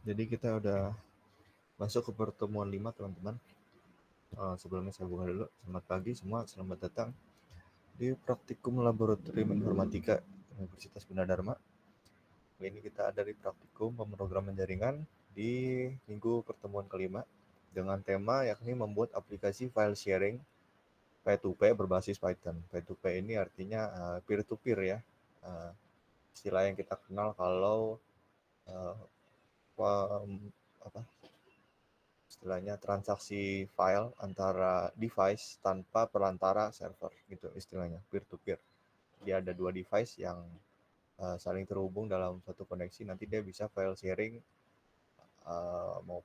Jadi kita udah masuk ke pertemuan 5 teman-teman. Sebelumnya saya buka dulu. Selamat pagi semua, selamat datang di Praktikum Laboratorium Informatika Universitas Gunadarma. Kali ini kita ada di Praktikum Pemrograman Jaringan di minggu pertemuan kelima dengan tema yakni membuat aplikasi file sharing P2P berbasis Python. P2P ini artinya peer-to-peer ya. Uh, Istilah yang kita kenal kalau uh, apa istilahnya transaksi file antara device tanpa perantara server gitu istilahnya peer to peer. Dia ada dua device yang saling terhubung dalam satu koneksi, nanti dia bisa file sharing, mau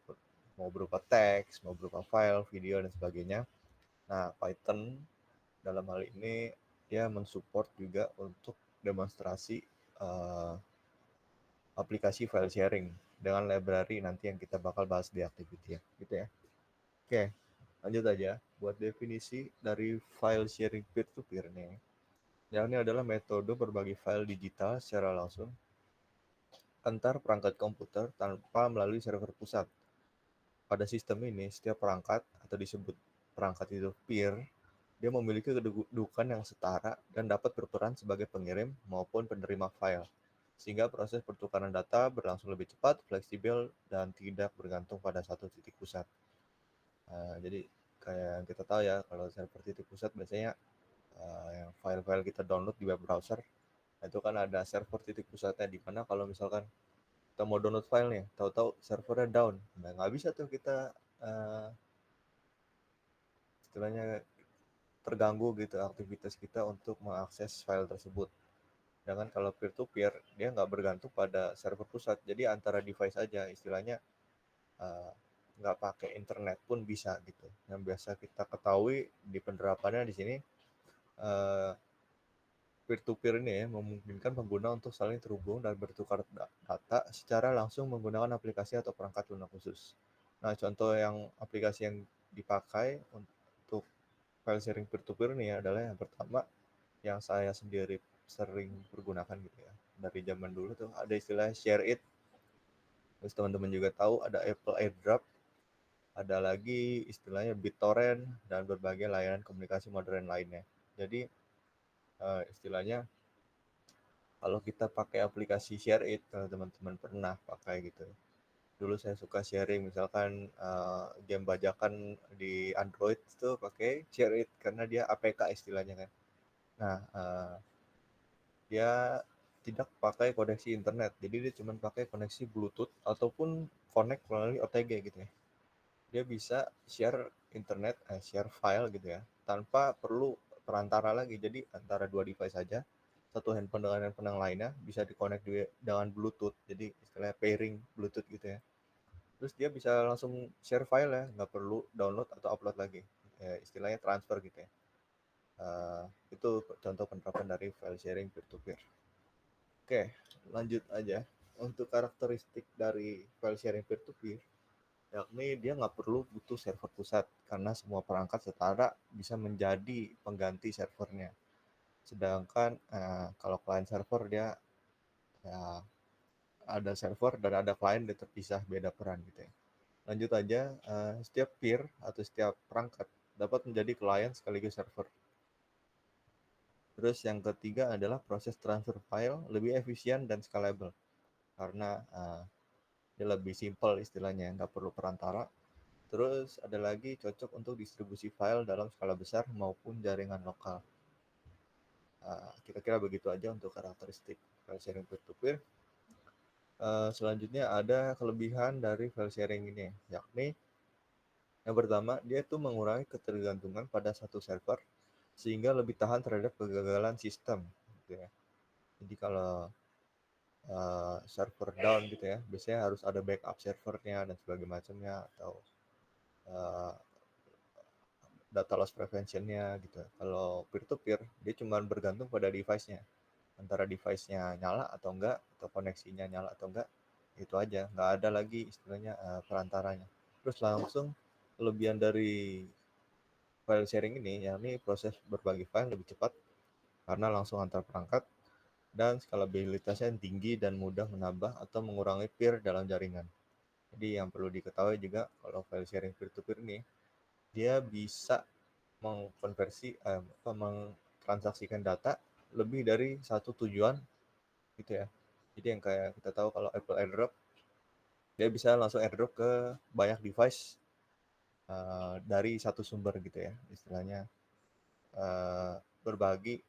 mau berupa teks, mau berupa file, video dan sebagainya. Nah, Python dalam hal ini dia mensupport juga untuk demonstrasi aplikasi file sharing dengan library nanti yang kita bakal bahas di activity ya, gitu ya. Oke, lanjut aja. Buat definisi dari file sharing peer-to-peer nih. Yang ini adalah metode berbagi file digital secara langsung antar perangkat komputer tanpa melalui server pusat. Pada sistem ini, setiap perangkat atau disebut perangkat itu peer, dia memiliki kedudukan yang setara dan dapat berperan sebagai pengirim maupun penerima file. Sehingga proses pertukaran data berlangsung lebih cepat, fleksibel, dan tidak bergantung pada satu titik pusat. Jadi kayak yang kita tahu ya, kalau server titik pusat biasanya yang file-file kita download di web browser, itu kan ada server titik pusatnya, di mana kalau misalkan kita mau download file nih, tahu-tahu servernya down, nah nggak bisa tuh kita istilahnya terganggu gitu aktivitas kita untuk mengakses file tersebut. Sedangkan kalau peer-to-peer, dia nggak bergantung pada server pusat, jadi antara device aja istilahnya, eh, nggak pakai internet pun bisa gitu. Yang biasa kita ketahui di penerapannya di sini, eh, peer-to-peer ini ya memungkinkan pengguna untuk saling terhubung dan bertukar data secara langsung menggunakan aplikasi atau perangkat lunak khusus. Nah, contoh yang aplikasi yang dipakai untuk file sharing peer-to-peer ini adalah yang pertama yang saya sendiri sering pergunakan gitu ya. Dari zaman dulu tuh ada istilah share it. Terus teman-teman juga tahu ada Apple AirDrop, ada lagi istilahnya BitTorrent dan berbagai layanan komunikasi modern lainnya. Jadi istilahnya kalau kita pakai aplikasi Share It, kalau teman-teman pernah pakai gitu. Dulu saya suka sharing misalkan game bajakan di Android itu pakai Share It karena dia APK istilahnya kan. Nah, dia tidak pakai koneksi internet, jadi dia cuma pakai koneksi Bluetooth ataupun connect melalui OTG gitu ya. Dia bisa share internet, share file gitu ya, tanpa perlu perantara lagi. Jadi antara dua device saja, satu handphone dengan handphone yang lainnya bisa di-connect dengan Bluetooth. Jadi istilahnya pairing Bluetooth gitu ya. Terus dia bisa langsung share file ya, nggak perlu download atau upload lagi. Istilahnya transfer gitu ya. Itu contoh penerapan dari file sharing peer-to-peer. Oke, lanjut aja. Untuk karakteristik dari file sharing peer-to-peer, yakni dia nggak perlu butuh server pusat karena semua perangkat setara bisa menjadi pengganti servernya. Sedangkan kalau client server dia ya, ada server dan ada client dia terpisah beda peran gitu ya. Lanjut aja, setiap peer atau setiap perangkat dapat menjadi client sekaligus server. Terus yang ketiga adalah proses transfer file lebih efisien dan scalable karena dia lebih simple istilahnya, nggak perlu perantara. Terus ada lagi cocok untuk distribusi file dalam skala besar maupun jaringan lokal. Kira-kira begitu aja untuk karakteristik file sharing peer-to-peer. Selanjutnya ada kelebihan dari file sharing ini, yakni yang pertama, dia itu mengurangi ketergantungan pada satu server sehingga lebih tahan terhadap kegagalan sistem. Gitu ya. Jadi kalau server down gitu ya, biasanya harus ada backup servernya dan sebagainya macamnya, atau uh, data loss prevention-nya gitu. Kalau peer-to-peer, dia cuma bergantung pada device-nya. Antara device-nya nyala atau enggak, atau koneksinya nyala atau enggak, itu aja. Nggak ada lagi istilahnya perantaranya. Terus langsung kelebihan dari file sharing ini, yakni proses berbagi file lebih cepat karena langsung antar perangkat dan skalabilitasnya yang tinggi dan mudah menambah atau mengurangi peer dalam jaringan. Jadi yang perlu diketahui juga kalau file sharing peer-to-peer ini, dia bisa mentransaksikan data lebih dari satu tujuan gitu ya. Jadi yang kayak kita tahu kalau Apple AirDrop, dia bisa langsung AirDrop ke banyak device dari satu sumber gitu ya. Istilahnya berbagi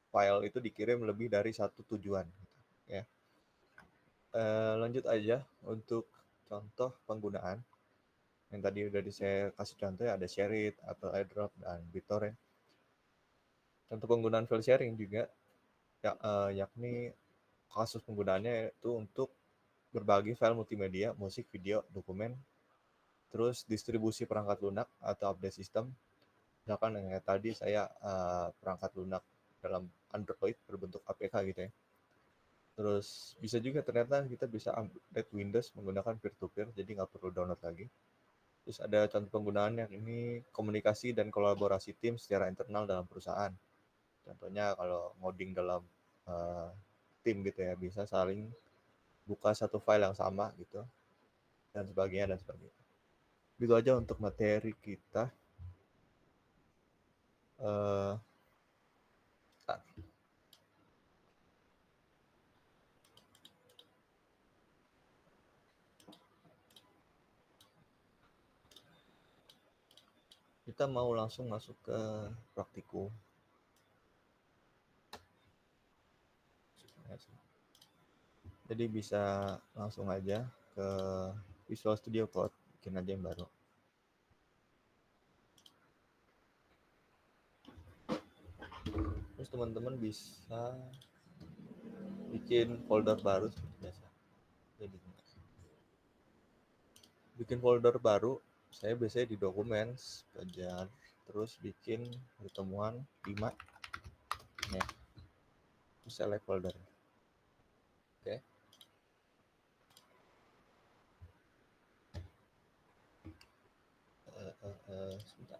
file itu dikirim lebih dari satu tujuan gitu, ya. Lanjut aja untuk contoh penggunaan. Yang tadi udah saya kasih contoh ya, ada Share It, Apple AirDrop, dan BitTorrent. Contoh penggunaan file sharing juga, yakni kasus penggunaannya itu untuk berbagi file multimedia, musik, video, dokumen, terus distribusi perangkat lunak atau update sistem. Misalkan yang tadi saya perangkat lunak dalam Android berbentuk APK gitu ya. Terus bisa juga ternyata kita bisa update Windows menggunakan peer-to-peer, jadi nggak perlu download lagi. Terus ada contoh penggunaan yang ini komunikasi dan kolaborasi tim secara internal dalam perusahaan. Contohnya kalau ngoding dalam tim gitu ya, bisa saling buka satu file yang sama gitu, dan sebagainya dan sebagainya. Itu aja untuk materi kita. Uh, kita mau langsung masuk ke praktikum. Jadi bisa langsung aja ke Visual Studio Code, bikin aja yang baru. Terus teman-teman bisa bikin folder baru seperti biasa. Jadi bikin folder baru, saya biasanya di Documents, belajar, terus bikin pertemuan 5, ya. Terus select folder. Oke. Sebentar.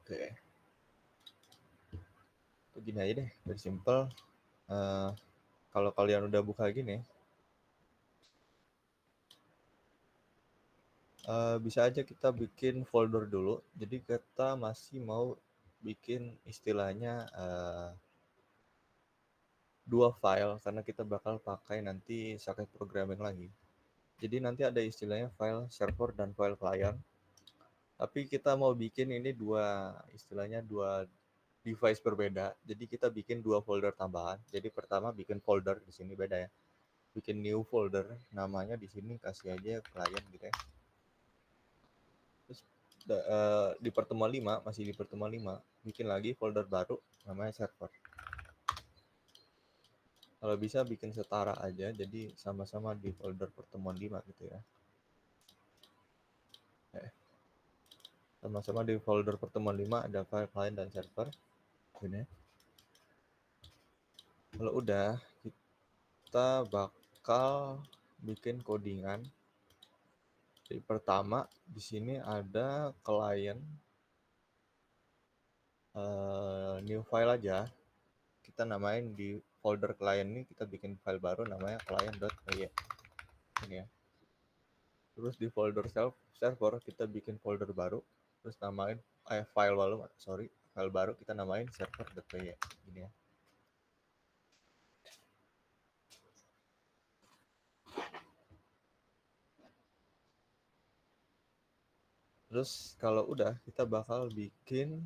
Oke. Begini aja deh, very simple. Kalau kalian udah buka gini, bisa aja kita bikin folder dulu. Jadi kita masih mau bikin istilahnya 2 file, karena kita bakal pakai nanti socket programming lagi. Jadi nanti ada istilahnya file server dan file client. Tapi kita mau bikin ini istilahnya dua device berbeda. Jadi kita bikin 2 folder tambahan. Jadi pertama bikin folder, di sini beda ya. Bikin new folder, namanya di sini kasih aja client gitu ya. Terus di pertemuan 5, masih di pertemuan 5, bikin lagi folder baru namanya server. Kalau bisa bikin setara aja, jadi sama-sama di folder pertemuan 5 gitu ya. Sama-sama di folder pertemuan 5 ada file client dan server. Ini. Kalau udah, kita bakal bikin codingan. Jadi pertama di sini ada client, new file aja. Kita namain di folder client ini, kita bikin file baru namanya client.py. Ini ya. Terus di folder server kita bikin folder baru, terus namain file baru kita namain server.py. Gini ya. Terus kalau udah, kita bakal bikin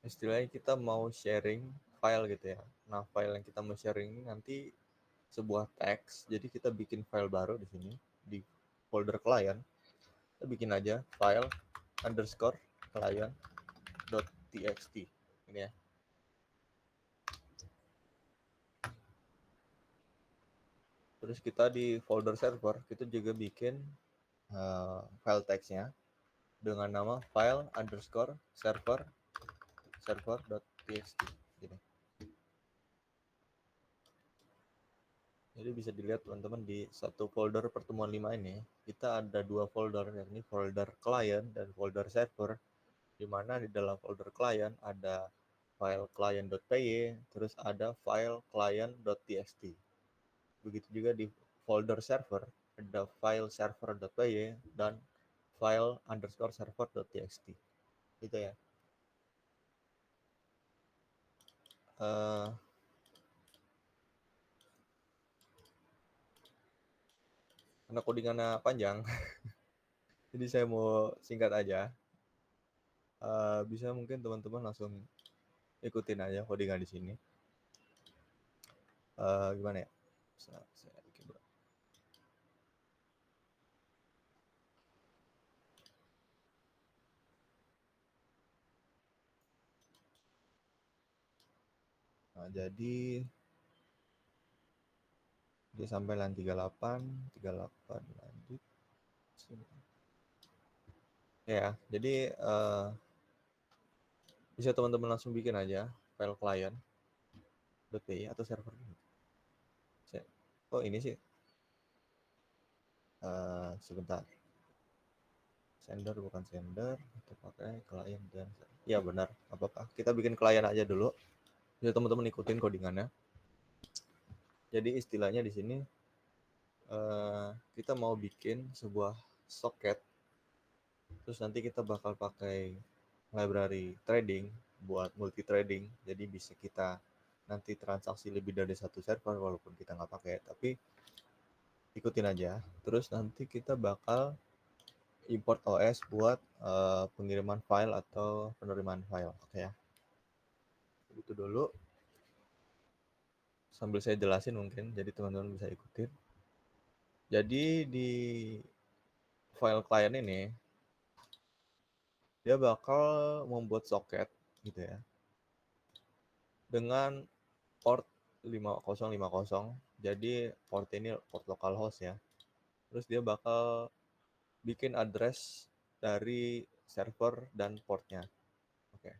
istilahnya kita mau sharing file gitu ya. Nah, file yang kita mau sharing ini nanti sebuah teks. Jadi kita bikin file baru di sini di folder client. Kita bikin aja file underscore client.txt. Ini ya. Terus kita di folder server kita juga bikin file text-nya dengan nama file underscore server.txt gini. Jadi bisa dilihat teman-teman di satu folder pertemuan 5 ini kita ada dua folder, yakni folder client dan folder server, di mana di dalam folder client ada file client.py, terus ada file client.txt. Begitu juga di folder server ada file server.py dan file underscore server.txt. Gitu ya. Karena codingannya panjang, jadi saya mau singkat aja. Bisa mungkin teman-teman langsung ikutin aja codingan di sini. Gimana ya? Saya bikin dulu. Nah, jadi dia sampai line 38 lanjut. Ya, jadi bisa teman-teman langsung bikin aja file client.py atau server. Oh ini sih, sebentar. Sender bukan sender, kita pakai client dan ya benar, apa-apa. Kita bikin klien aja dulu. Bisa teman-teman ikutin codingannya. Jadi istilahnya di sini kita mau bikin sebuah socket, terus nanti kita bakal pakai library trading buat multi trading, jadi bisa kita nanti transaksi lebih dari satu server walaupun kita nggak pakai, tapi ikutin aja. Terus nanti kita bakal import OS buat pengiriman file atau penerimaan file. Oke ya, itu dulu sambil saya jelasin mungkin, jadi teman-teman bisa ikutin. Jadi di file client ini dia bakal membuat socket gitu ya dengan port 5050. Jadi port ini port localhost ya. Terus dia bakal bikin address dari server dan portnya. Oke.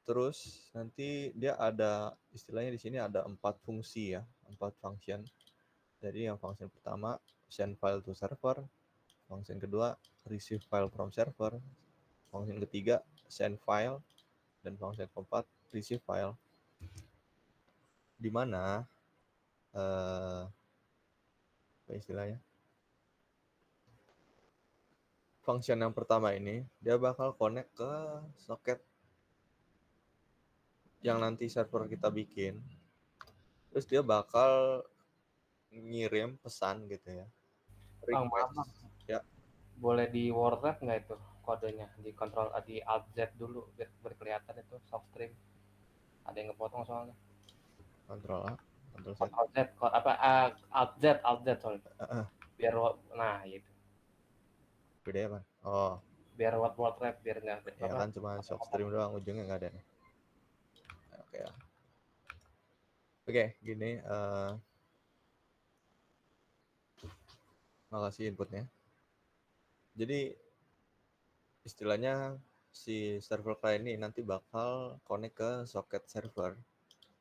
Terus nanti dia ada istilahnya di sini ada 4 fungsi ya, 4 function. Jadi yang function pertama send file to server, function kedua receive file from server, function ketiga send file, dan function keempat receive file. Di mana apa istilahnya? Function yang pertama ini dia bakal connect ke socket yang nanti server kita bikin. Terus dia bakal ngirim pesan gitu ya. Bang, maaf bang, Request. Ya, boleh di WordRap nggak itu kodenya? Di kontrol di Alt Z dulu biar berkelihatan itu soft stream. Ada yang ngepotong soalnya. kontrol A, kontrol Z. Alt Z, apa Alt Z sorry. Biar nah itu. Beda ya kan? Oh, Biar WordRap biar nggak ya apa. kan cuma shock stream doang, ujungnya nggak ada nih. Oke ya. Oke, gini. Makasih inputnya. Jadi istilahnya si server client ini nanti bakal connect ke socket server.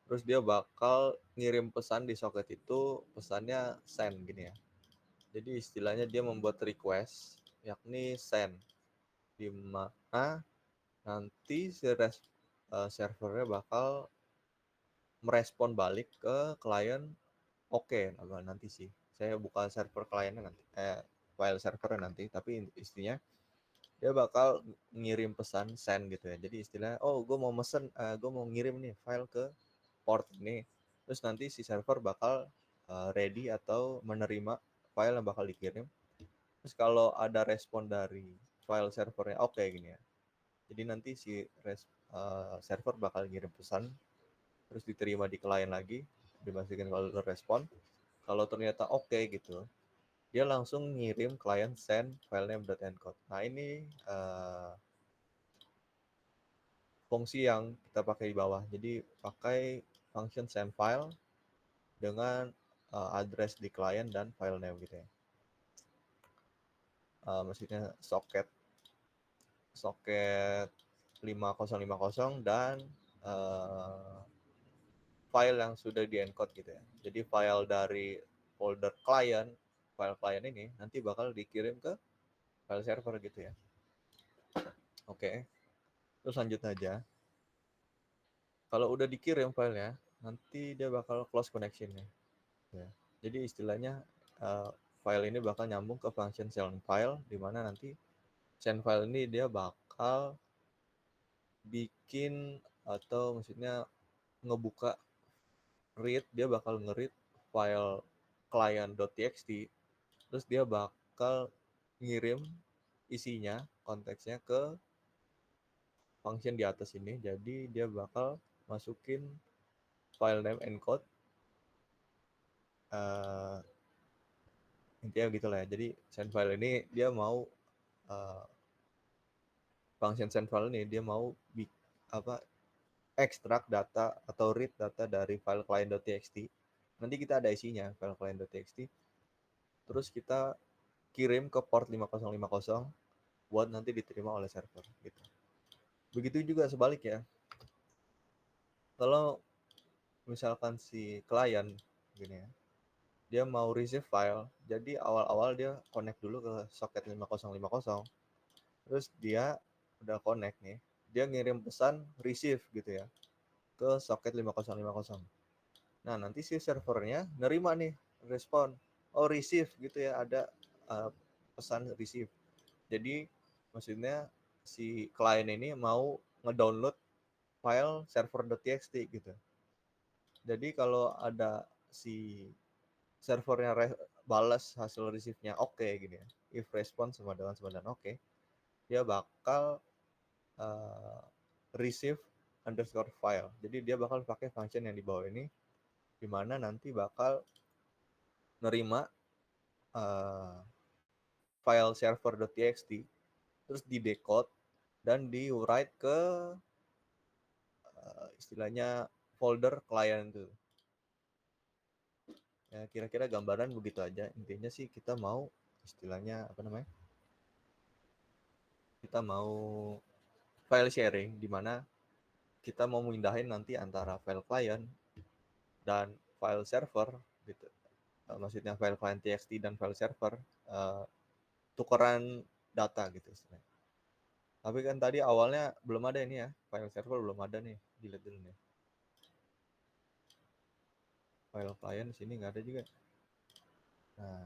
Terus dia bakal ngirim pesan di socket itu, pesannya send gini ya. Jadi istilahnya dia membuat request, yakni send, di mana nanti si servernya bakal merespon balik ke klien. Oke, nanti sih. Saya buka server kliennya nanti, file servernya nanti, tapi istinya dia bakal ngirim pesan send gitu ya. Jadi istilahnya, oh gue mau mesen, gue mau ngirim nih file ke port ini. Terus nanti si server bakal ready atau menerima file yang bakal dikirim. Terus kalau ada respon dari file servernya oke gini ya. Jadi nanti si server bakal ngirim pesan, terus diterima di klien lagi, dimasukin folder respon. Kalau ternyata oke gitu, dia langsung ngirim klien send filename.encode. Nah ini fungsi yang kita pakai di bawah. Jadi pakai function send file, dengan address di client dan file name gitu ya. Maksudnya socket 5050 dan file yang sudah di encode gitu ya. Jadi file dari folder client, file client ini nanti bakal dikirim ke file server gitu ya. Oke. Terus lanjut aja. Kalau udah dikirim filenya, nanti dia bakal close connection-nya. Ya. Jadi istilahnya file ini bakal nyambung ke function send file, di mana nanti send file ini dia bakal bikin atau maksudnya ngebuka read, dia bakal nge-read file client.txt, terus dia bakal ngirim isinya, konteksnya ke function di atas ini. Jadi dia bakal masukin file name encode, intinya gitulah ya. Jadi send file ini dia mau function send file ini dia mau ekstrak data atau read data dari file client.txt. Nanti kita ada isinya file client.txt. Terus kita kirim ke port 5050 buat nanti diterima oleh server gitu. Begitu juga sebaliknya. Kalau misalkan si klien gini ya, dia mau receive file, jadi awal-awal dia connect dulu ke socket 5050, terus dia udah connect nih, dia ngirim pesan receive gitu ya ke socket 5050. Nah, nanti si servernya nerima nih respon, oh receive gitu ya, ada pesan receive. Jadi maksudnya si klien ini mau ngedownload file server.txt gitu. Jadi kalau ada si servernya balas hasil receive-nya oke gini ya, if response sama dengan oke, dia bakal receive underscore file. Jadi dia bakal pakai function yang di bawah ini, di mana nanti bakal nerima file server.txt, terus di decode dan di write ke istilahnya folder client itu. Ya kira-kira gambaran begitu aja. Intinya sih kita mau istilahnya apa namanya? Kita mau file sharing di mana kita mau mindahin nanti antara file client dan file server gitu. Maksudnya file client txt dan file server tukeran data gitu istilahnya. Tapi kan tadi awalnya belum ada ini ya, file server belum ada nih, dilihat dulu nih. File client di sini nggak ada juga. Nah,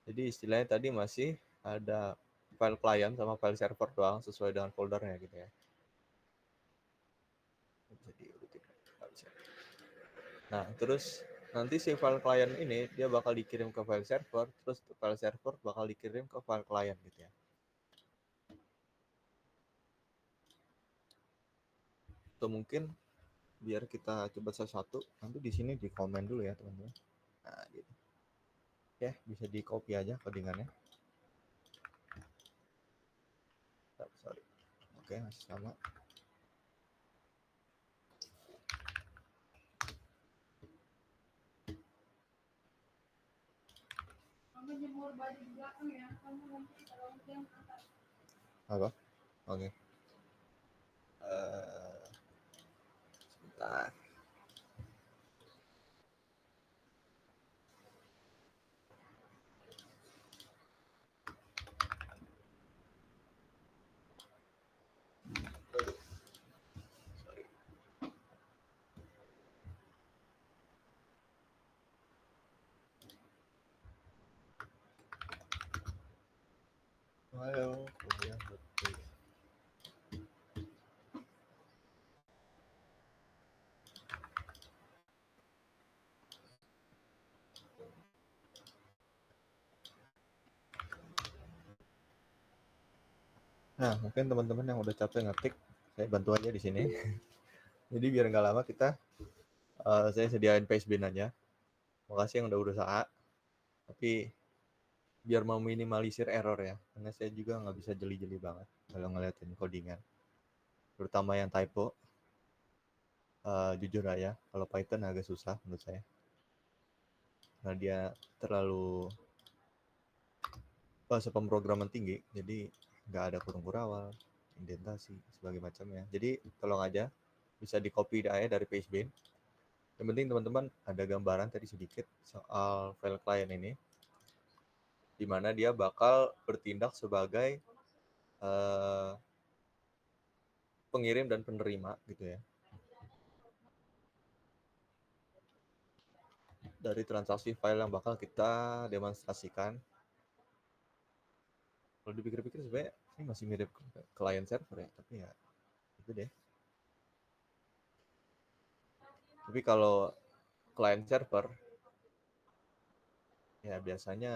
jadi istilahnya tadi masih ada file client sama file server doang sesuai dengan foldernya gitu ya. Jadi nah, terus nanti si file client ini dia bakal dikirim ke file server, terus file server bakal dikirim ke file client gitu ya. Atau mungkin biar kita coba satu-satu, nanti di sini di komen dulu ya teman-teman. Nah, gitu. Ya, bisa di copy aja codingannya. Sorry. Oke, masih sama. Kamu jemur baju di belakang ya, kamu nanti kalau hujan angkat. Apa? Oke. Sebentar. Sorry. Halo, kuliah betul. Nah, mungkin teman-teman yang udah capek ngetik, saya bantu aja di sini. Jadi biar nggak lama saya sediain pastebin aja. Makasih yang udah berusaha. Tapi biar mau minimalisir error ya, karena saya juga nggak bisa jeli-jeli banget kalau ngeliatin codingan. Terutama yang typo. Jujur aja, kalau Python agak susah menurut saya. karena dia terlalu bahasa pemrograman tinggi, jadi nggak ada kurung kurawal, indentasi, sebagai macamnya. Jadi tolong aja bisa di copy aja dari Pacebin. Yang penting teman-teman ada gambaran tadi sedikit soal file client ini, di mana dia bakal bertindak sebagai pengirim dan penerima gitu ya, dari transaksi file yang bakal kita demonstrasikan. Kalau dipikir-pikir sebenarnya ini masih mirip client server ya, tapi ya itu deh. Tapi kalau client server ya biasanya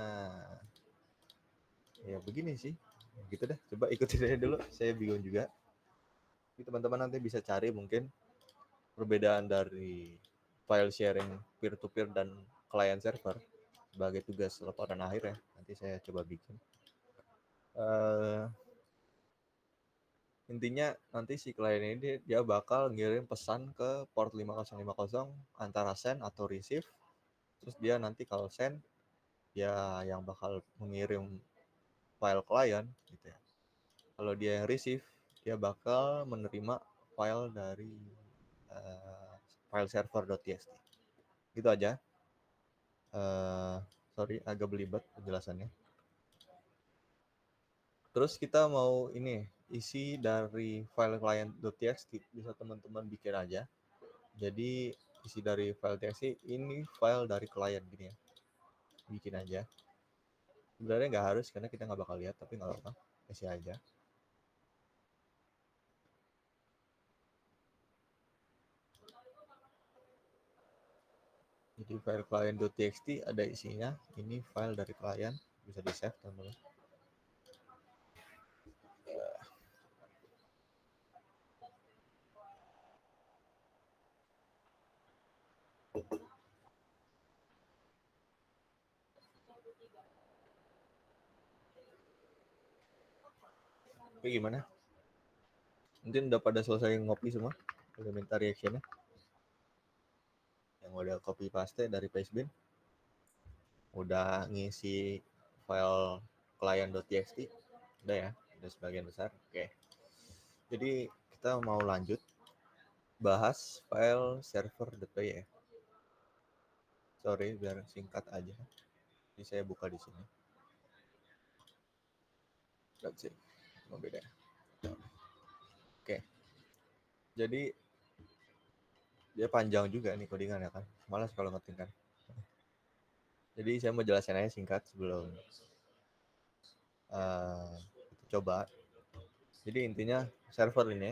ya begini sih, gitu deh. Coba ikutin aja dulu, saya bingung juga. Tapi teman-teman nanti bisa cari mungkin perbedaan dari file sharing peer-to-peer dan client server sebagai tugas laporan akhir ya. Nanti saya coba bikin. Intinya nanti si klien ini dia bakal ngirim pesan ke port 5050 antara send atau receive. Terus dia nanti kalau send ya yang bakal mengirim file klien gitu ya. Kalau dia yang receive, dia bakal menerima file dari file server.txt. Gitu aja. Sorry, agak belibet penjelasannya. Terus kita mau ini isi dari file client.txt, bisa teman-teman bikin aja. Jadi isi dari file txt ini file dari klien gini ya, bikin aja. Sebenarnya nggak harus karena kita nggak bakal lihat, tapi nggak apa-apa, isi aja. Jadi file client.txt ada isinya, ini file dari klien, bisa di save teman-teman. Oke, gimana? Mungkin udah pada selesai ngopi semua? Udah minta reactionnya? Yang udah copy paste dari Pacebin? Udah ngisi file client.txt? Udah ya? Udah sebagian besar? Oke. Jadi kita mau lanjut bahas file server.py ya. Sorry, biar singkat aja. Jadi saya buka di sini. That's it. Mau beda. Oke. Jadi dia panjang juga nih codingan ya kan. Malas kalau ngetik kan. Jadi saya mau jelasin aja singkat sebelum coba. Jadi intinya server ini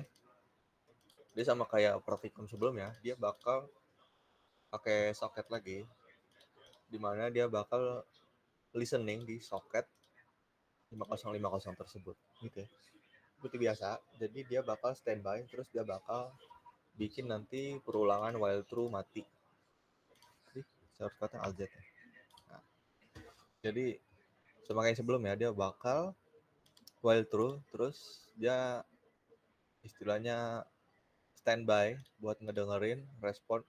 dia sama kayak Proficom sebelumnya, dia bakal pakai soket lagi, dimana dia bakal listening di soket 5050 tersebut gitu ya. Seperti biasa, jadi dia bakal standby, terus dia bakal bikin nanti perulangan while true mati. Jadi saya harus kata alz ya. Nah, jadi sama kayak sebelumnya, dia bakal while true, terus dia istilahnya standby buat ngedengerin respon,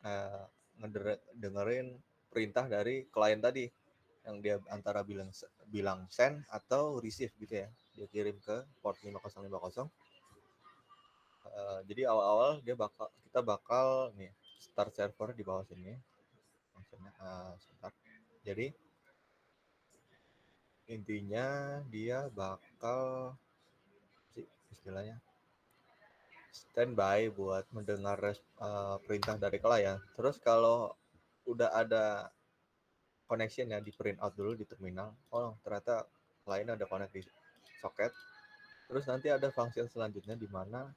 ngedengerin perintah dari klien tadi yang dia antara bilang send atau receive gitu ya, dia kirim ke port 5050. Jadi awal-awal kita bakal nih start server di bawah sini maksudnya start. Jadi intinya dia bakal istilahnya standby buat mendengar perintah dari klien. Terus kalau udah ada connection ya, di print out dulu di terminal. Oh ternyata klien ada connect di soket. Terus nanti ada function selanjutnya di mana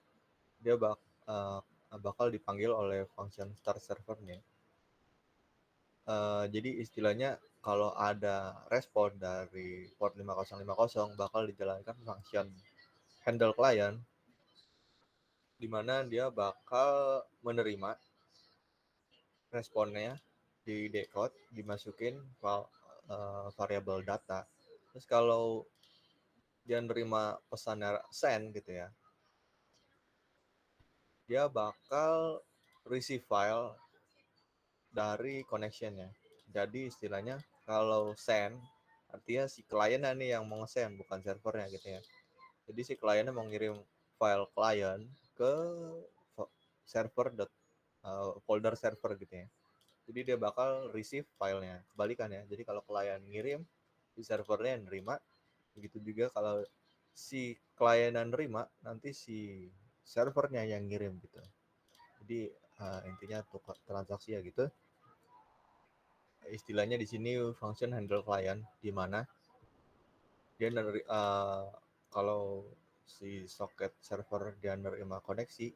dia bakal dipanggil oleh function start servernya. Jadi istilahnya kalau ada respon dari port 5050 bakal dijalankan function handle client, di mana dia bakal menerima responnya, di decode, dimasukin variabel data. Terus kalau dia nerima pesan send gitu ya, dia bakal receive file dari connectionnya, Jadi istilahnya kalau send artinya si kliennya nih yang mau nge-send, bukan servernya gitu ya. Jadi si kliennya mau ngirim file klien ke server folder server gitu ya. Jadi dia bakal receive filenya. Kebalikan ya. Jadi kalau klien ngirim, si servernya yang nerima. Begitu juga kalau si klien yang nerima, nanti si servernya yang ngirim gitu. Jadi intinya untuk transaksi ya gitu. Istilahnya di sini function handle client, di mana dia kalau si socket server dia nerima koneksi,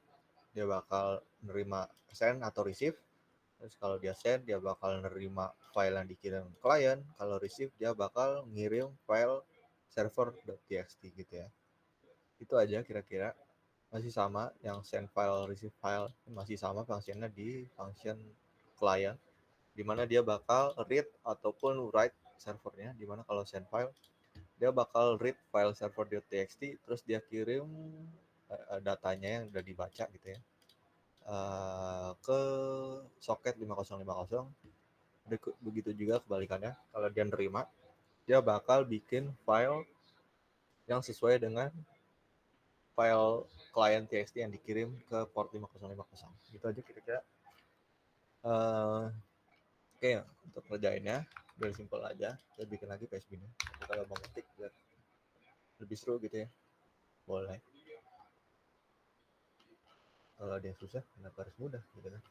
dia bakal nerima send atau receive. Terus kalau dia send, dia bakal nerima file yang dikirim klien. Kalau receive, dia bakal ngirim file server.txt gitu ya. Itu aja kira-kira. Masih sama, yang send file, receive file masih sama fungsinya di function client, dimana dia bakal read ataupun write servernya, dimana kalau send file, dia bakal read file server.txt, terus dia kirim datanya yang udah dibaca gitu ya, ke soket 5050. Begitu juga kebalikannya, kalau dia nerima, dia bakal bikin file yang sesuai dengan file client txt yang dikirim ke port 5050. Gitu aja kira-kira. Oke, untuk ngerjainnya biar simpel aja, saya bikin lagi PSB-nya. Kalau mau ngetik biar lebih seru gitu ya, boleh. Kalau dia susah, kenapa harus mudah gitu kan?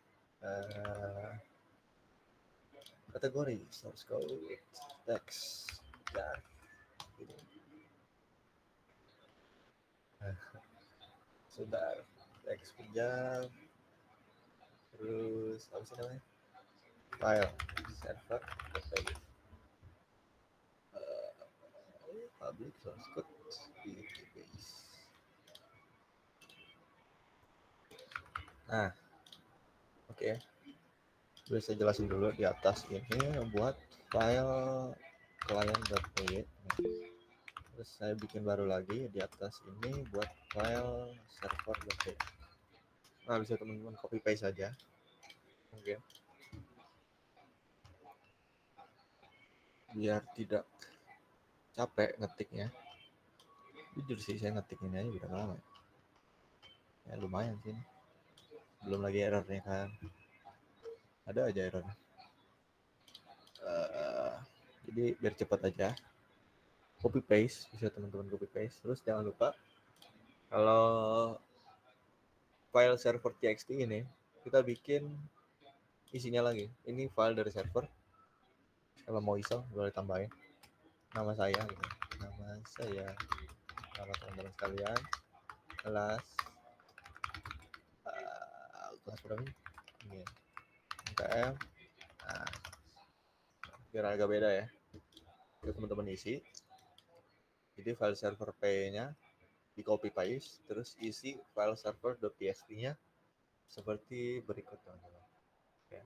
Kategori source code text dan gitu. Sebentar, teks pinjam, terus apa sih namanya, file server database, public source code database. Nah, oke. Bisa saya jelasin dulu di atas ini buat file client.py. Terus saya bikin baru lagi di atas ini buat file server.py. Nah, bisa teman-teman copy paste saja. Oke. Biar tidak capek ngetiknya. Jujur sih saya ngetik ini aja udah lama. Ya lumayan sih. Belum lagi errornya kan. Ada aja error. Jadi biar cepat aja. Copy paste, bisa teman-teman copy paste. Terus jangan lupa kalau file server txt ini kita bikin isinya lagi. Ini file dari server. Kalau mau iseng boleh tambahin nama saya gitu. Nama saya, nama teman-teman sekalian, kelas kelas berapa ini? MKM. Nah, biar agak beda ya. Itu teman-teman isi. Jadi file server P-nya di copy paste, terus isi file server.txt-nya seperti berikut teman-teman. Oke.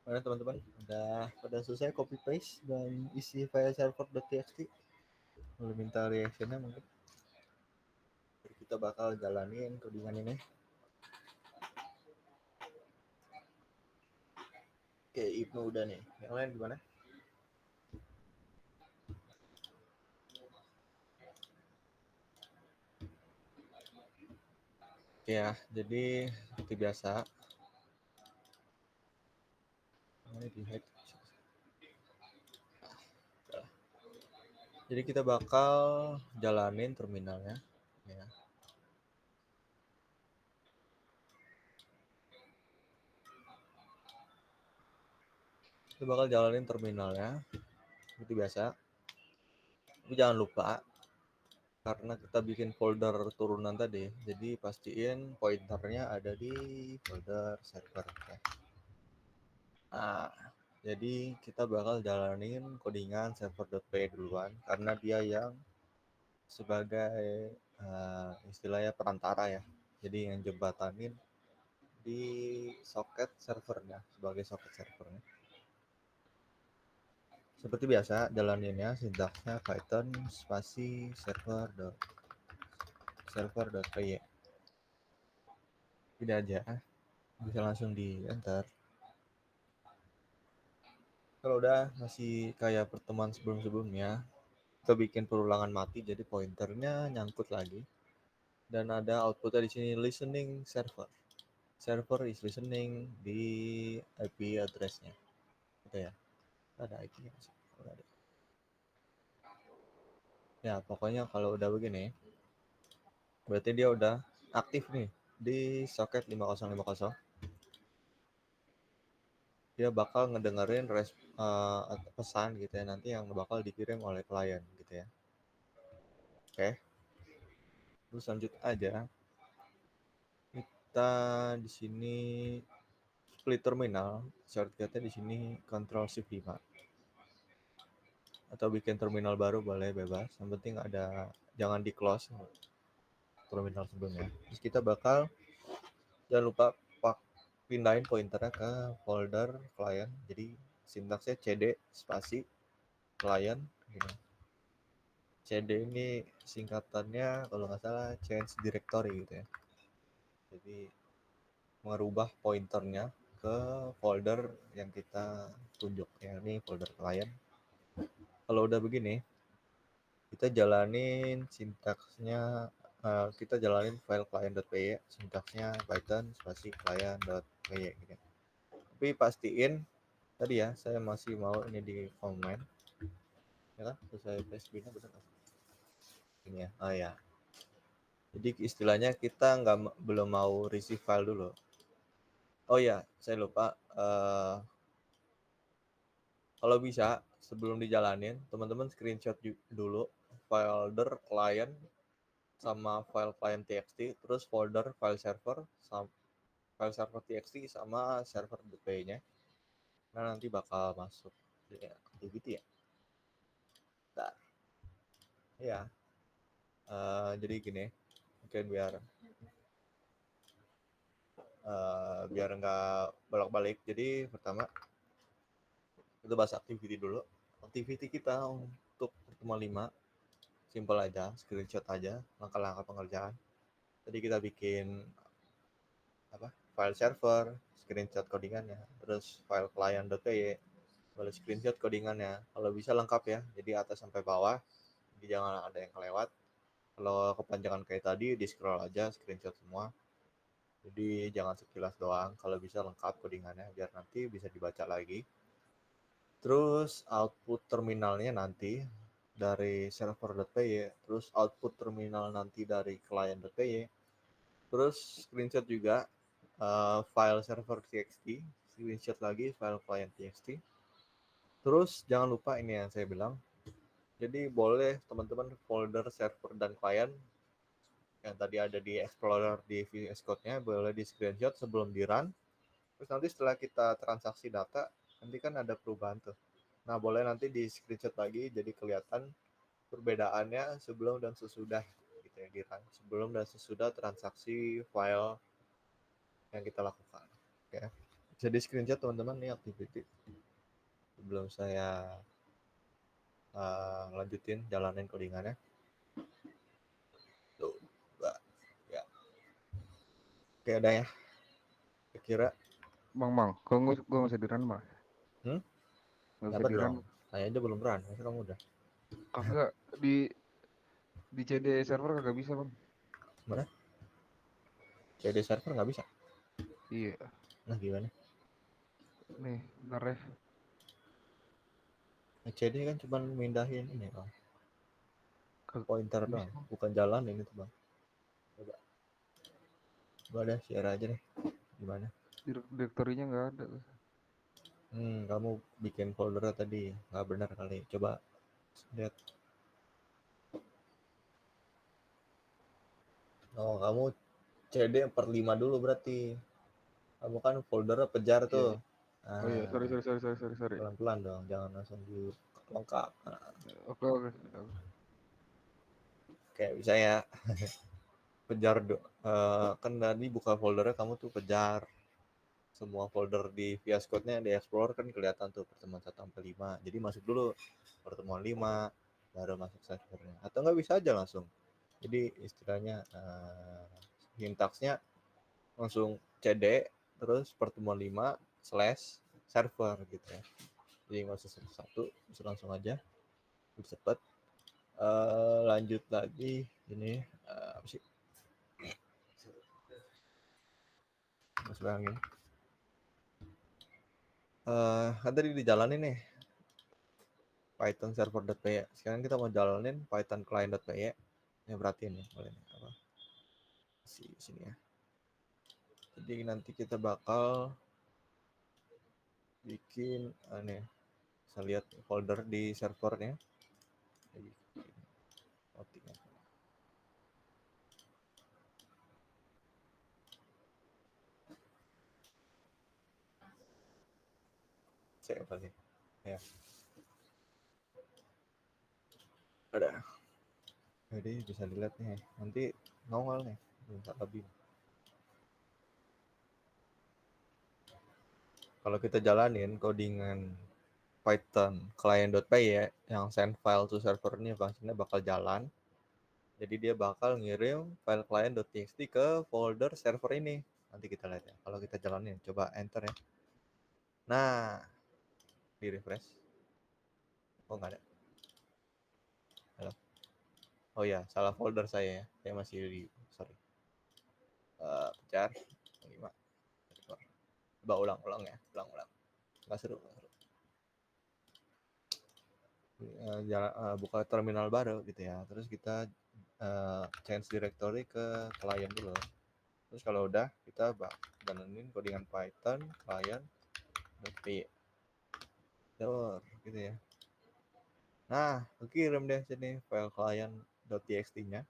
Mana teman-teman? Udah pada selesai copy paste dan isi file server.txt? Boleh minta reactionnya mungkin. Jadi kita bakal jalanin codingan ini. Oke, Ibnu udah nih. Yang lain gimana? Oke ya, jadi seperti biasa. Jadi kita bakal jalanin terminalnya. Ya. Kita bakal jalanin terminalnya seperti biasa. Tapi jangan lupa karena kita bikin folder turunan tadi, jadi pastiin pointernya ada di folder server. Ya. Nah, jadi kita bakal jalanin codingan server.py duluan karena dia yang sebagai istilahnya perantara ya. Jadi yang jembatanin di soket servernya sebagai soket servernya. Seperti biasa jalaninnya sintaksnya Python spasi server.py. Tidak aja, bisa langsung di enter. Kalau udah masih kayak pertemuan sebelum-sebelumnya, kita bikin perulangan mati jadi pointernya nyangkut lagi. Dan ada outputnya di sini listening server. Server is listening di IP address-nya. Gitu ya. Ada IP nya sih. Ada. Ya, pokoknya kalau udah begini, berarti dia udah aktif nih di soket 5050. Dia bakal ngedengerin pesan gitu ya, nanti yang bakal dikirim oleh klien gitu ya. Oke. Terus lanjut aja. Kita di sini split terminal, shortcutnya di sini Ctrl Shift 5. Atau bikin terminal baru boleh bebas, yang penting ada jangan di close terminal sebelumnya. Terus kita bakal jangan lupa pindahin pointernya ke folder client. Jadi sintaksnya cd spasi client gitu. CD ini singkatannya kalau nggak salah change directory gitu ya. Jadi merubah pointernya ke folder yang kita tunjuk ya, ini folder client. Kalau udah begini, kita jalanin sintaksnya, kita jalanin file client.py, sintaksnya Python spasi client.py gitu. Tapi pastiin tadi ya, saya masih mau ini di comment, ya kan? Selesai PSB-nya benar kan? Ini ya, oh ya. Jadi istilahnya kita belum mau receive file dulu. Oh ya, saya lupa. Kalau bisa sebelum dijalanin, teman-teman screenshot dulu folder client sama file client txt, terus folder file server sama file server txt sama server.py-nya. Nah, nanti bakal masuk ya, activity ya. Bentar. Ya. Jadi gini, mungkin biar nggak bolak-balik. Jadi pertama kita bahas activity dulu. Activity kita untuk pertemuan 5 simple aja, screenshot aja langkah-langkah pengerjaan. Tadi kita bikin file server, screenshot codingannya, terus file client.py, boleh screenshot codingannya. Kalau bisa lengkap ya, jadi atas sampai bawah, jadi jangan ada yang kelewat. Kalau kepanjangan kayak tadi, di scroll aja screenshot semua. Jadi jangan sekilas doang, kalau bisa lengkap codingannya biar nanti bisa dibaca lagi. Terus output terminalnya nanti dari server.py, terus output terminal nanti dari client.py, terus screenshot juga file server txt, screenshot lagi file client txt. Terus jangan lupa ini yang saya bilang, jadi boleh teman-teman folder server dan client yang tadi ada di Explorer di VS Code-nya boleh di screenshot sebelum di run. Terus nanti setelah kita transaksi data, nanti kan ada perubahan tuh. Nah, boleh nanti di screenshot lagi jadi kelihatan perbedaannya sebelum dan sesudah gitu ya, di run. Sebelum dan sesudah transaksi file yang kita lakukan. Oke. Bisa di screenshot teman-teman nih activity sebelum saya lanjutin jalanin codingannya. Tuh, ya. Oke, udah ya. Kira Bang, gue nggak usah di run bang. Nggak usah dapat di run. dong. Saya aja belum run, masa kamu udah? Kagak di CD server kagak bisa bang. Mana? CD server nggak bisa. Iya, Nah gimana? nih bentar ya. CD kan cuma mindahin ini bang, pointer Kagak bisa doang, bang. bukan jalan ini tuh bang. Coba, gua ada share aja deh. Gimana? Direktorinya nggak ada. Kamu bikin folder tadi nggak benar kali. Coba lihat. Oh, kamu CD 45 dulu berarti. Kamu kan foldernya pejar Iya, tuh. iya. Oh iya, Nah, sorry. pelan-pelan dong, jangan langsung di lengkap. Nah, Oke. kayak bisa ya. Pejar kan tadi buka foldernya kamu tuh pejar. Semua folder di VS Code-nya di Explorer kan kelihatan tuh pertemuan 1 sampai 5. Jadi masuk dulu pertemuan 5 baru masuk servernya. Atau nggak bisa aja langsung. Jadi istilahnya sintaksnya langsung cd terus pertemuan 5 slash server gitu ya. Jadi nggak usah satu, bisa langsung aja. Lebih cepat. Lanjut lagi ini apa sih? Mas bayangin. Kan tadi dijalanin nih Python server.py. Sekarang kita mau jalanin Python client.py. Ya berarti ini boleh nih, apa sini ya. Jadi nanti kita bakal bikin nih, bisa lihat folder di servernya. Jadi, saya apa sih? Ya. Ada. Jadi bisa dilihat nih. Nanti nongol nih. Bentar lebih. Kalau kita jalanin codingan Python client.py ya, yang send file to server ini fungsinya bakal jalan. Jadi dia bakal ngirim file client.txt ke folder server ini. Nanti kita lihat ya. Kalau kita jalanin, coba enter ya. Nah, di refresh. Oh nggak ada. Halo. Oh ya, salah folder saya ya. Saya masih di sorry. Pecar 5. Coba ulang ya, ulang. Nggak seru. Buka terminal baru gitu ya. Terus kita change directory ke client dulu. Terus kalau udah kita jalanin codingan Python client.py gitu ya. Nah, kirim deh sini file client.txt-nya.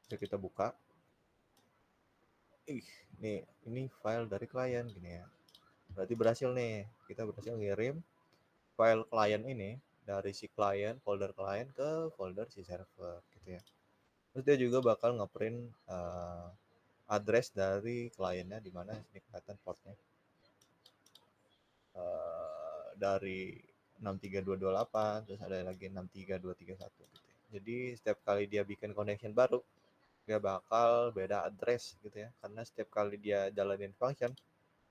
Bisa kita buka. Ini file dari klien gini ya. Berarti berhasil nih. Kita berhasil ngirim file klien ini dari si klien, folder klien ke folder si server gitu ya. Terus dia juga bakal ngeprint address dari kliennya di mana sini kelihatan portnya. Dari 63228 terus ada lagi 63231 gitu ya. Jadi setiap kali dia bikin connection baru dia bakal beda address gitu ya, karena setiap kali dia jalanin function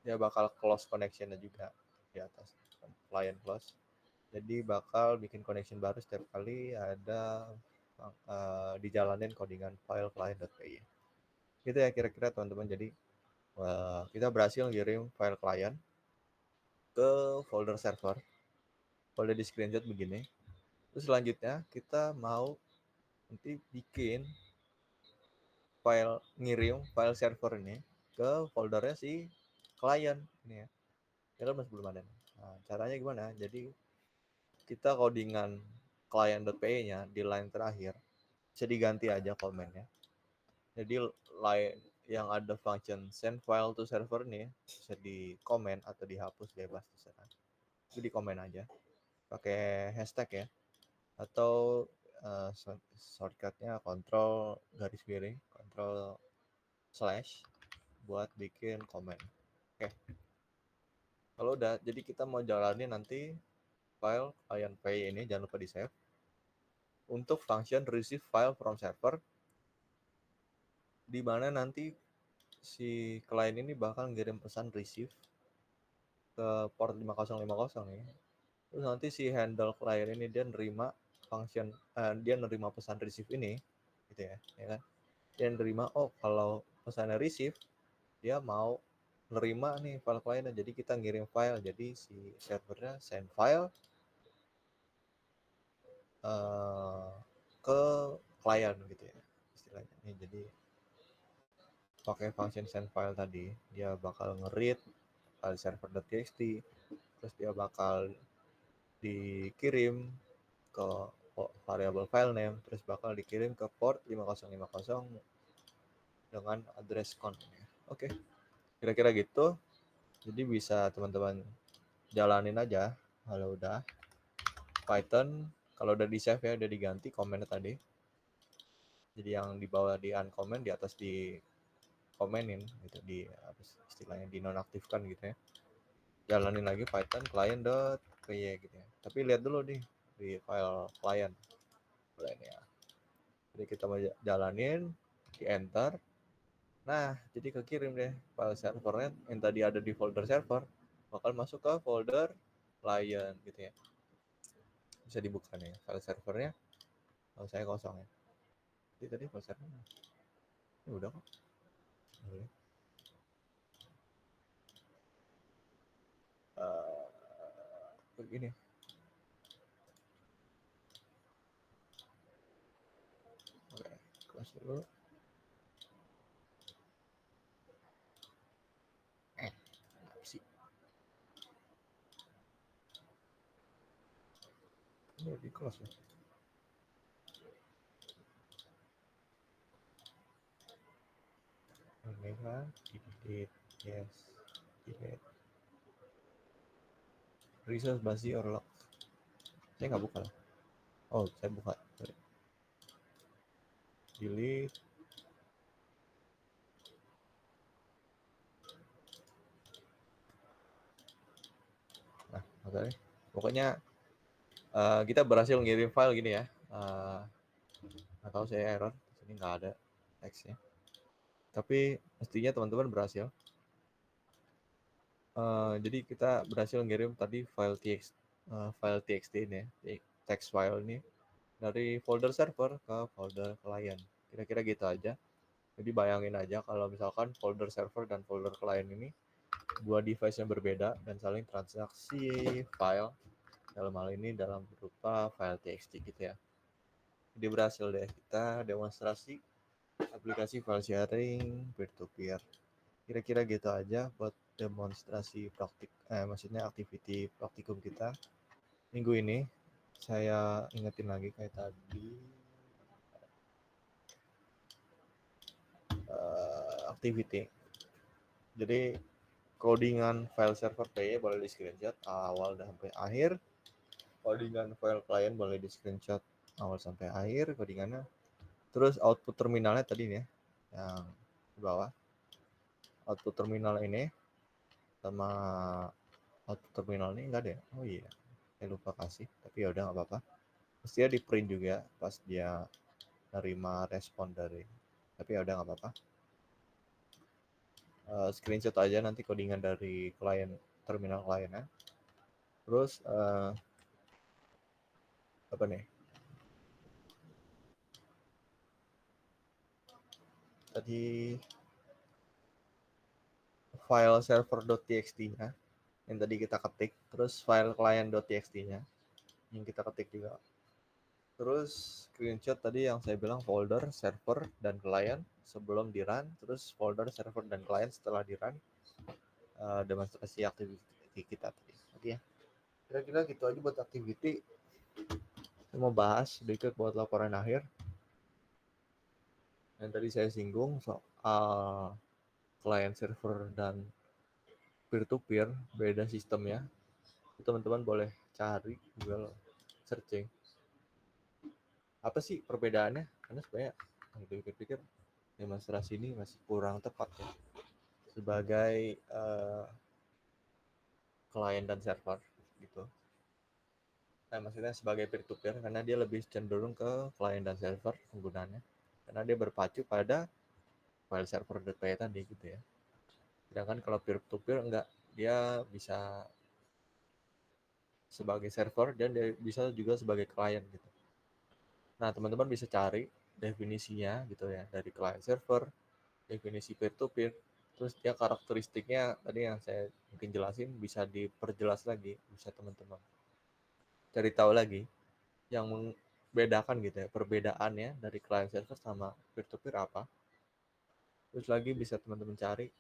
dia bakal close connectionnya juga di atas client close. Jadi bakal bikin connection baru setiap kali ada dijalanin codingan file client.py. Gitu ya kira-kira teman-teman. Jadi kita berhasil ngirim file client ke folder server. Folder di screenshot begini. Terus selanjutnya kita mau nanti bikin ngirim file server ini ke foldernya si klien ini ya. Kita masih belum ada. Nah, caranya gimana? Jadi kita codingan client.py-nya di line terakhir bisa diganti aja komennya. Jadi line yang ada function send file to server ini bisa di komen atau dihapus bebas terserah. Itu di komen aja pakai hashtag ya, atau shortcutnya control garis miring control slash buat bikin komen. Oke. Kalau udah, jadi kita mau jalanin nanti file client pay ini, jangan lupa di save. Untuk function receive file from server, di mana nanti si client ini bakal ngirim pesan receive ke port 5050 nih. Terus nanti si handle client ini dia nerima function, dia nerima pesan receive ini, gitu ya kan? Dia nerima, oh kalau pesannya receive, dia mau nerima nih file clientnya, jadi kita ngirim file, jadi si servernya send file ke klien gitu ya istilahnya. Nih, jadi pakai function send file tadi, dia bakal nge-read file server.txt, terus dia bakal dikirim ke variable file name, terus bakal dikirim ke port 5050 dengan address con. Oke, kira-kira gitu. Jadi bisa teman-teman jalanin aja. Kalau udah Python, kalau udah di save ya, udah diganti komennya tadi. Jadi yang di bawah di uncomment, di atas di komenin gitu, di istilahnya dinonaktifkan gitu ya. Jalanin lagi Python client.py gitu ya. Tapi lihat dulu nih di file client ya. Jadi kita mau jalanin, di enter. Nah, jadi kekirim deh file servernya yang tadi ada di folder server, bakal masuk ke folder client gitu ya. Bisa dibuka nih file servernya. Kalau saya kosong ya. Jadi tadi file servernya. Ini udah kok. Boleh. Begini. Oke, close dulu. Apa sih? Ini di close ya. Ini kan, delete, yes, delete. Resource basi or lock. Saya nggak buka lah. Oh, saya buka. Sorry. Delete. Nah, oke. Pokoknya kita berhasil ngirim file gini ya. Nggak tahu saya error. Di sini nggak ada teksnya. Tapi mestinya teman-teman berhasil. Jadi kita berhasil ngirim tadi file txt ini ya, text file ini dari folder server ke folder client. Kira-kira gitu aja. Jadi bayangin aja kalau misalkan folder server dan folder client ini dua device yang berbeda dan saling transaksi file, dalam hal ini dalam berupa file txt gitu ya. Jadi berhasil deh kita demonstrasi aplikasi file sharing peer-to-peer. Kira-kira gitu aja buat demonstrasi maksudnya activity praktikum kita minggu ini. Saya ingetin lagi kayak tadi, activity. Jadi codingan file server PY boleh di screenshot awal dan sampai akhir. Codingan file client boleh di screenshot awal sampai akhir codingannya. Terus output terminalnya tadi nih ya, yang di bawah. Output terminal ini sama output terminal ini enggak ada ya? Oh iya, saya lupa kasih. Tapi ya udah nggak apa-apa. Mestinya di print juga pas dia nerima respon dari. Tapi ya udah nggak apa-apa. Screenshot aja nanti codingan dari terminal kliennya. Terus apa nih? Tadi file server.txt-nya yang tadi kita ketik, terus file client.txt-nya yang kita ketik juga. Terus screenshot tadi yang saya bilang folder server dan client sebelum di run, terus folder server dan client setelah di run. Demonstrasi activity kita tadi. Oke ya. Kira-kira gitu aja buat activity. Saya mau bahas sedikit buat laporan akhir. Yang tadi saya singgung soal client server dan peer-to-peer, beda sistemnya. Teman-teman boleh cari Google searching. Apa sih perbedaannya? Karena sebenarnya kalau dipikir-pikir demonstrasi ini masih kurang tepat ya. Sebagai klien dan server gitu. Nah, maksudnya sebagai peer to peer karena dia lebih cenderung ke klien dan server penggunaannya. Karena dia berpacu pada file server.py tadi gitu ya. Sedangkan kalau peer to peer enggak, dia bisa sebagai server dan dia bisa juga sebagai klien gitu. Nah, teman-teman bisa cari definisinya gitu ya dari client server, definisi peer to peer, terus dia karakteristiknya tadi yang saya mungkin jelasin bisa diperjelas lagi, bisa teman-teman cari tahu lagi yang membedakan gitu ya, perbedaannya dari client server sama peer to peer apa. Terus lagi bisa teman-teman cari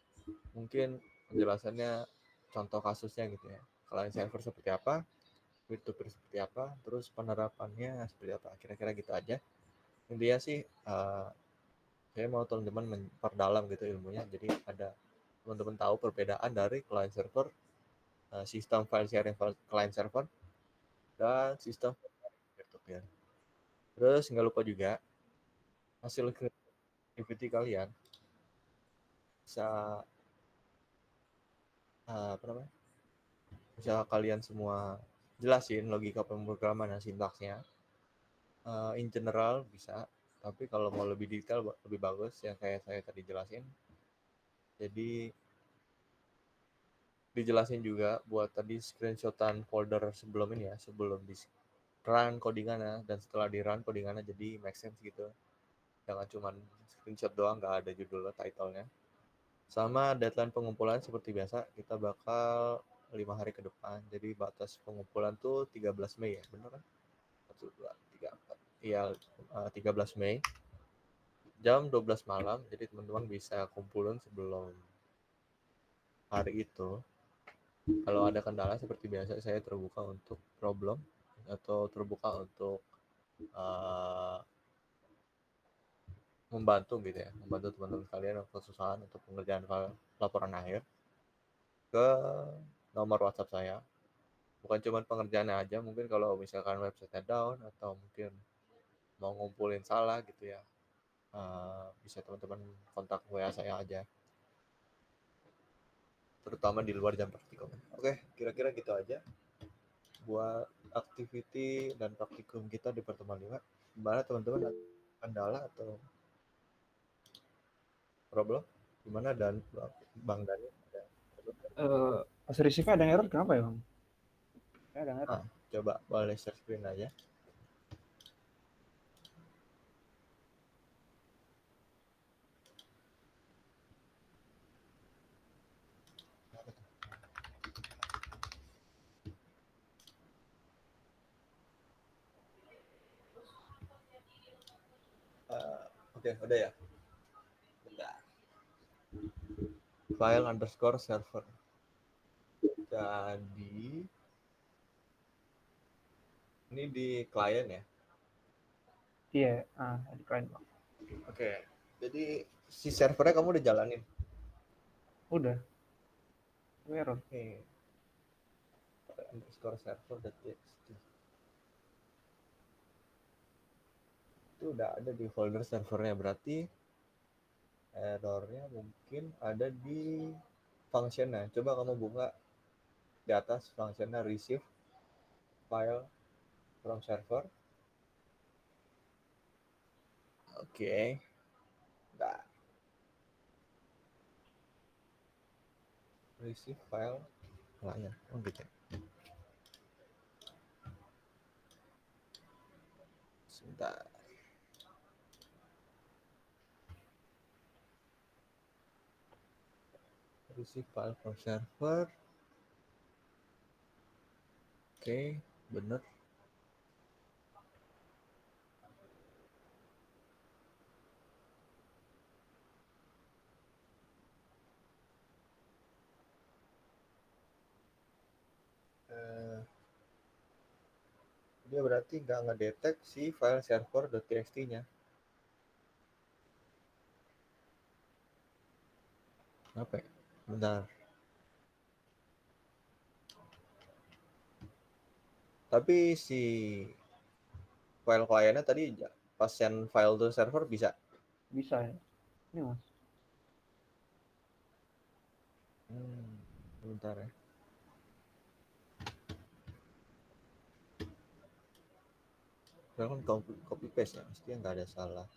mungkin penjelasannya contoh kasusnya gitu ya. Client server seperti apa, peer to peer seperti apa, terus penerapannya seperti apa. Kira-kira gitu aja. Intinya sih saya mau teman-teman memperdalam gitu ilmunya. Jadi ada teman-teman tahu perbedaan dari client server, sistem file sharing client server, dan sistem peer to peer. Terus nggak lupa juga hasil creativity kalian bisa apa namanya? Bisa kalian semua jelasin logika pemrograman dan sintaksnya. In general bisa, tapi kalau mau lebih detail lebih bagus yang kayak saya tadi jelasin. Jadi dijelasin juga buat tadi screenshotan folder sebelum ini ya, sebelum di run codingannya dan setelah di run codingannya jadi make sense gitu. Jangan cuman screenshot doang nggak ada judul title-nya. Sama deadline pengumpulan seperti biasa kita bakal 5 hari ke depan. Jadi batas pengumpulan tuh 13 Mei ya, bener kan? 1, 2, 3, 4. Iya, 13 Mei jam 12 malam. Jadi teman-teman bisa kumpulin sebelum hari itu. Kalau ada kendala seperti biasa saya terbuka untuk problem atau terbuka untuk uh, membantu gitu ya, membantu teman-teman kalian yang kesusahan untuk pengerjaan laporan akhir ke nomor WhatsApp saya. Bukan cuma pengerjaannya aja, mungkin kalau misalkan website down atau mungkin mau ngumpulin salah gitu ya, bisa teman-teman kontak WA saya aja, terutama di luar jam praktikum. Oke, kira-kira gitu aja buat activity dan praktikum kita di pertemuan 5. Gimana teman-teman, kendala atau problem gimana? Dan Bang Dani ada Pas receive ada error kenapa ya bang? Ada error. coba boleh share screen aja. Oke, udah ya. Bentar. File underscore server. Jadi ini di klien ya. Iya, di klien bang. Oke, jadi si servernya kamu udah jalanin. Udah. Error. Oke. Underscore server.txt. Itu udah ada di folder servernya, berarti errornya mungkin ada di functionnya. Coba kamu buka di atas functionnya receive file from server. Oke. Nah, receive file klien. Oh gitu. Sebentar. Receive file from server. Oke, bener. Dia berarti nggak ngedetek si file server.txt-nya. Apa ya? Bentar. Tapi si file kliennya tadi pas send file to server bisa. Bisa ya. Ini mas. Bentar ya. kan copy paste ya, mestinya nggak ada salah,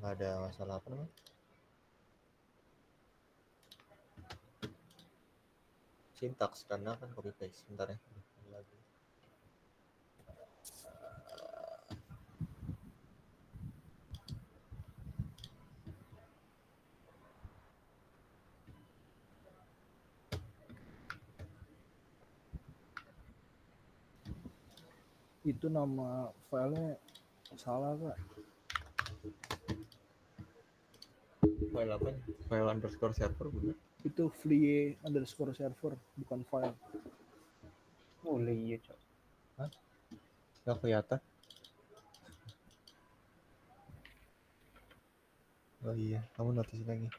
nggak ada masalah apa namanya sintaks, karena kan copy paste. Sebentar ya, lagi. Itu nama filenya salah Pak. File apa nih? File underscore server bener. Itu flie_server bukan file. Boleh iya cok. Nggak kelihatan. Oh iya, kamu notice lagi.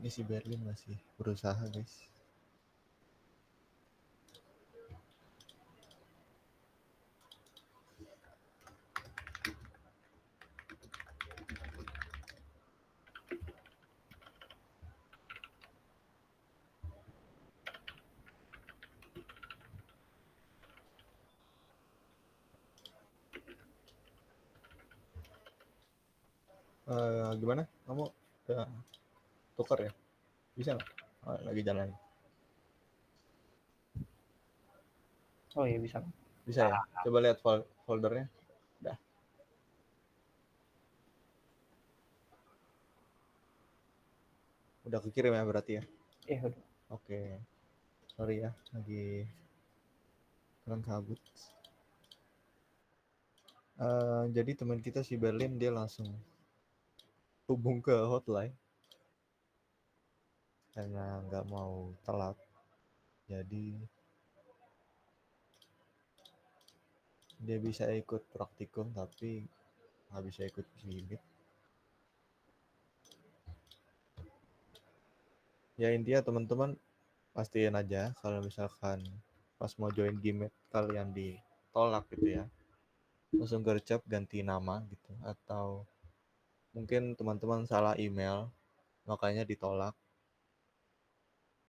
Ini si Berlin masih berusaha guys. Gimana? Kamu udah tukar ya? Bisa nggak? Lagi jalan. Oh iya bisa. Bisa ya? Coba lihat foldernya. Udah. Udah kekirim ya berarti ya? Udah. Oke. Sorry ya, lagi kurang kabut. Jadi teman kita si Berlin dia langsung hubung ke hotline karena nggak mau telat. Jadi dia bisa ikut praktikum tapi nggak bisa ikut bibit. Ya intinya teman-teman pastiin aja kalau misalkan pas mau join Gmap kalian ditolak gitu ya, langsung gercep ganti nama gitu, atau mungkin teman-teman salah email makanya ditolak,